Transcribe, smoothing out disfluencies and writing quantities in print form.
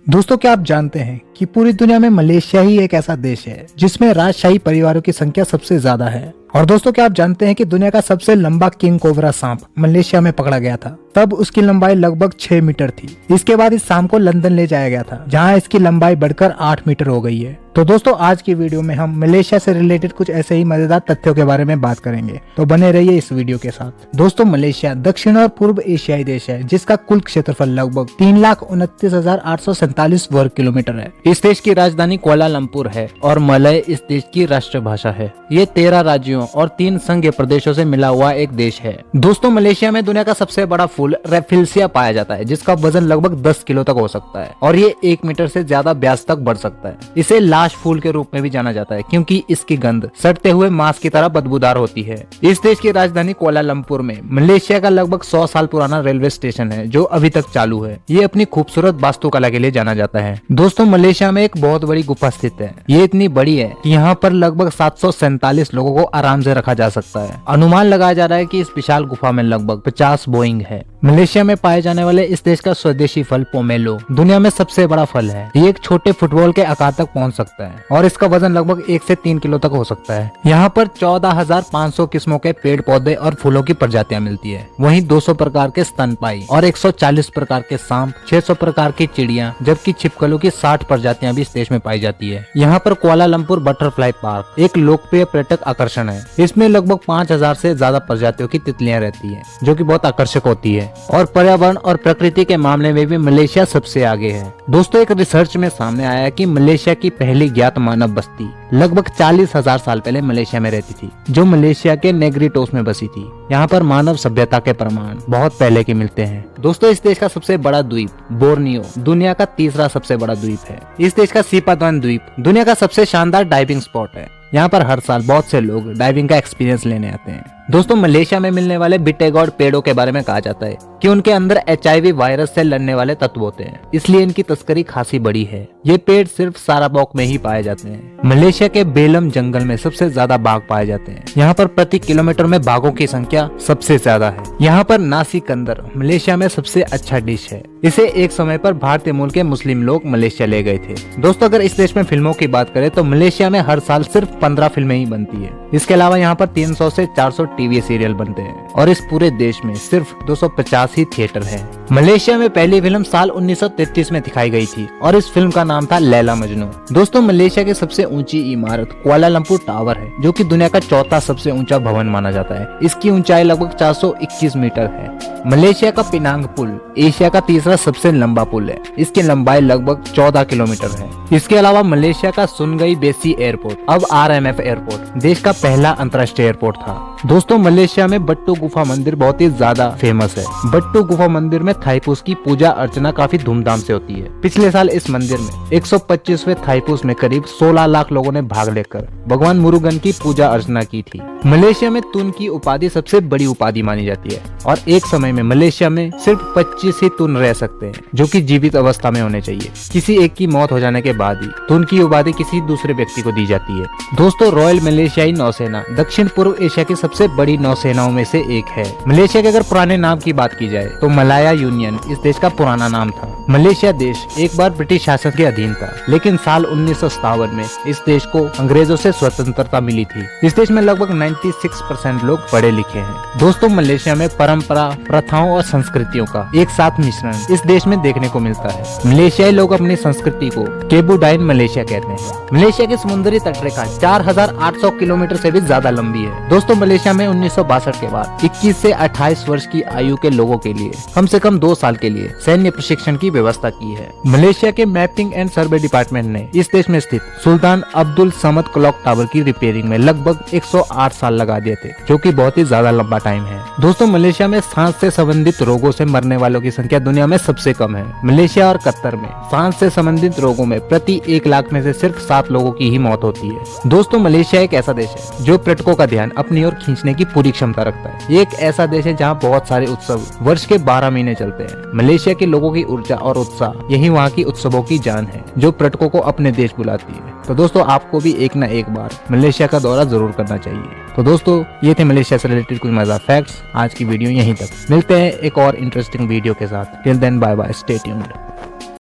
दोस्तों, क्या आप जानते हैं कि पूरी दुनिया में मलेशिया ही एक ऐसा देश है जिसमें राजशाही परिवारों की संख्या सबसे ज्यादा है। और दोस्तों, क्या आप जानते हैं कि दुनिया का सबसे लंबा किंग कोबरा सांप मलेशिया में पकड़ा गया था। तब उसकी लंबाई लगभग 6 मीटर थी। इसके बाद इस सांप को लंदन ले जाया गया था, जहां इसकी लंबाई बढ़कर 8 मीटर हो गई है। तो दोस्तों, आज की वीडियो में हम मलेशिया से रिलेटेड कुछ ऐसे ही मजेदार तथ्यों के बारे में बात करेंगे, तो बने रहिए इस वीडियो के साथ। दोस्तों, मलेशिया दक्षिण और पूर्व एशियाई देश है जिसका कुल क्षेत्रफल लगभग 3,29,847 वर्ग किलोमीटर है। इस देश की राजधानी कुआलालंपुर है और मलय इस देश की राष्ट्रभाषा है। ये 13 राज्यों और 3 संघीय प्रदेशों से मिला हुआ एक देश है। दोस्तों, मलेशिया में दुनिया का सबसे बड़ा फूल रेफिल्सिया पाया जाता है, जिसका वजन लगभग 10 किलो तक हो सकता है और ये 1 मीटर से ज्यादा व्यास तक बढ़ सकता है। इसे लाश फूल के रूप में भी जाना जाता है क्योंकि इसकी गंध सड़ते हुए मांस की तरह बदबूदार होती है। इस देश की राजधानी कुआलालंपुर में मलेशिया का लगभग 100 साल पुराना रेलवे स्टेशन है जो अभी तक चालू है। ये अपनी खूबसूरत वास्तुकला के लिए जाना जाता है। दोस्तों, मलेशिया में एक बहुत बड़ी गुफा स्थित है। ये इतनी बड़ी है कि यहाँ पर लगभग 747 लोगों को आराम से रखा जा सकता है। अनुमान लगाया जा रहा है कि इस विशाल गुफा में लगभग 50 बोइंग है। मलेशिया में पाए जाने वाले इस देश का स्वदेशी फल पोमेलो दुनिया में सबसे बड़ा फल है। ये एक छोटे फुटबॉल के आकार तक पहुंच सकता है और इसका वजन लगभग 1 से 3 किलो तक हो सकता है। यहाँ पर 14,500 किस्मों के पेड़ पौधे और फूलों की प्रजातियां मिलती है। वहीं 200 प्रकार के स्तनपाई और 140 प्रकार के सांप, 600 प्रकार की चिड़िया, जबकि छिपकलों की 60 प्रजातियां भी इस देश में पाई जाती है। यहाँ पर कुआलालंपुर बटरफ्लाई पार्क एक लोकप्रिय पर्यटक आकर्षण है। इसमें लगभग 5,000 से ज्यादा प्रजातियों की तितलियां रहती है जो कि बहुत आकर्षक होती है। और पर्यावरण और प्रकृति के मामले में भी मलेशिया सबसे आगे है। दोस्तों, एक रिसर्च में सामने आया कि मलेशिया की पहली ज्ञात मानव बस्ती लगभग 40,000 साल पहले मलेशिया में रहती थी, जो मलेशिया के नेग्रिटोस में बसी थी। यहाँ पर मानव सभ्यता के प्रमाण बहुत पहले के मिलते हैं। दोस्तों, इस देश का सबसे बड़ा द्वीप बोर्नियो दुनिया का तीसरा सबसे बड़ा द्वीप है। इस देश का सीपाद्वान द्वीप दुनिया का सबसे शानदार डाइविंग स्पॉट है। यहाँ पर हर साल बहुत से लोग डाइविंग का एक्सपीरियंस लेने आते हैं। दोस्तों, मलेशिया में मिलने वाले बिटेगॉड पेड़ों के बारे में कहा जाता है कि उनके अंदर HIV वायरस से लड़ने वाले तत्व होते हैं, इसलिए इनकी तस्करी खासी बड़ी है। ये पेड़ सिर्फ साराबॉक में ही पाए जाते हैं। मलेशिया के बेलम जंगल में सबसे ज्यादा बाघ पाए जाते हैं। यहाँ पर प्रति किलोमीटर में बाघों की संख्या सबसे ज्यादा है। यहाँ पर नासी कंदर मलेशिया में सबसे अच्छा डिश है। इसे एक समय पर भारतीय मूल के मुस्लिम लोग मलेशिया ले गए थे। दोस्तों, अगर इस देश में फिल्मों की बात करें तो मलेशिया में हर साल सिर्फ 15 फिल्में ही बनती है। इसके अलावा यहाँ पर 300 से 400 टीवी सीरियल बनते हैं और इस पूरे देश में सिर्फ 250 ही थिएटर है। मलेशिया में पहली फिल्म साल 1933 में दिखाई गई थी और इस फिल्म का नाम था लैला मजनू। दोस्तों, मलेशिया की सबसे ऊंची इमारत कुआलालंपुर टावर है, जो कि दुनिया का चौथा सबसे ऊंचा भवन माना जाता है। इसकी ऊंचाई लगभग 421 मीटर है। मलेशिया का पिनांग पुल एशिया का तीसरा सबसे लंबा पुल है। इसकी लंबाई लगभग 14 किलोमीटर है। इसके अलावा मलेशिया का सुनगई बेसी एयरपोर्ट अब RMF एयरपोर्ट देश का पहला अंतर्राष्ट्रीय एयरपोर्ट था। दोस्तों, मलेशिया में बट्टू गुफा मंदिर बहुत ही ज्यादा फेमस है। बट्टू गुफा मंदिर में थाईपूस की पूजा अर्चना काफी धूमधाम से होती है। पिछले साल इस मंदिर में 125वें थाईपूस में करीब 16 लाख लोगों ने भाग लेकर भगवान मुरुगन की पूजा अर्चना की थी। मलेशिया में तुन की उपाधि सबसे बड़ी उपाधि मानी जाती है और एक समय में मलेशिया में सिर्फ 25 ही तुन रह सकते हैं, जो कि जीवित अवस्था में होने चाहिए। किसी एक की मौत हो जाने के बाद ही तुन की उपाधि किसी दूसरे व्यक्ति को दी जाती है। दोस्तों, रॉयल मलेशियाई नौसेना दक्षिण पूर्व एशिया की सबसे बड़ी नौसेनाओं में से एक है। मलेशिया के अगर पुराने नाम की बात की जाए तो मलाया यूनियन इस देश का पुराना नाम था। मलेशिया देश एक बार ब्रिटिश शासन के अधीन था, लेकिन साल 1957 में इस देश को अंग्रेजों से स्वतंत्रता मिली थी। इस देश में लगभग 96% लोग पढ़े लिखे हैं। दोस्तों, मलेशिया में परंपरा, प्रथाओं और संस्कृतियों का एक साथ मिश्रण इस देश में देखने को मिलता है। मलेशियाई लोग अपनी संस्कृति को केबुडाइन मलेशिया कहते हैं। मलेशिया की समुद्री तटरेखा 4,800 किलोमीटर से भी ज्यादा लंबी है। दोस्तों, मलेशिया में 1962 के बाद 21 से 28 वर्ष की आयु के लोगों के लिए कम से कम 2 साल के लिए सैन्य प्रशिक्षण की व्यवस्था की है। मलेशिया के मैपिंग एंड सर्वे डिपार्टमेंट ने इस देश में स्थित सुल्तान अब्दुल समद क्लॉक टावर की रिपेयरिंग में लगभग 108 साल लगा दिए थे, जो कि बहुत ही ज्यादा लंबा टाइम है। दोस्तों, मलेशिया में सांस से संबंधित रोगों से मरने वालों की संख्या दुनिया में सबसे कम है। मलेशिया और कतर में सांस से संबंधित रोगों में प्रति 1 लाख में से सिर्फ 7 लोगों की ही मौत होती है। दोस्तों, मलेशिया एक ऐसा देश है जो पर्यटकों का ध्यान अपनी ओर खींचने की पूरी क्षमता रखता है। ये एक ऐसा देश है जहाँ बहुत सारे उत्सव वर्ष के 12 महीने चलते हैं। मलेशिया के लोगों की ऊर्जा और उत्साह यही वहाँ की उत्सवों की जान है, जो पर्यटकों को अपने देश बुलाती है। तो दोस्तों, आपको भी एक न एक बार मलेशिया का दौरा जरूर करना चाहिए। तो दोस्तों, ये थे मलेशिया से रिलेटेड कुछ मजेदार फैक्ट्स। आज की वीडियो यहीं तक। मिलते हैं एक और इंटरेस्टिंग वीडियो के साथ। Till then, bye bye, stay tuned.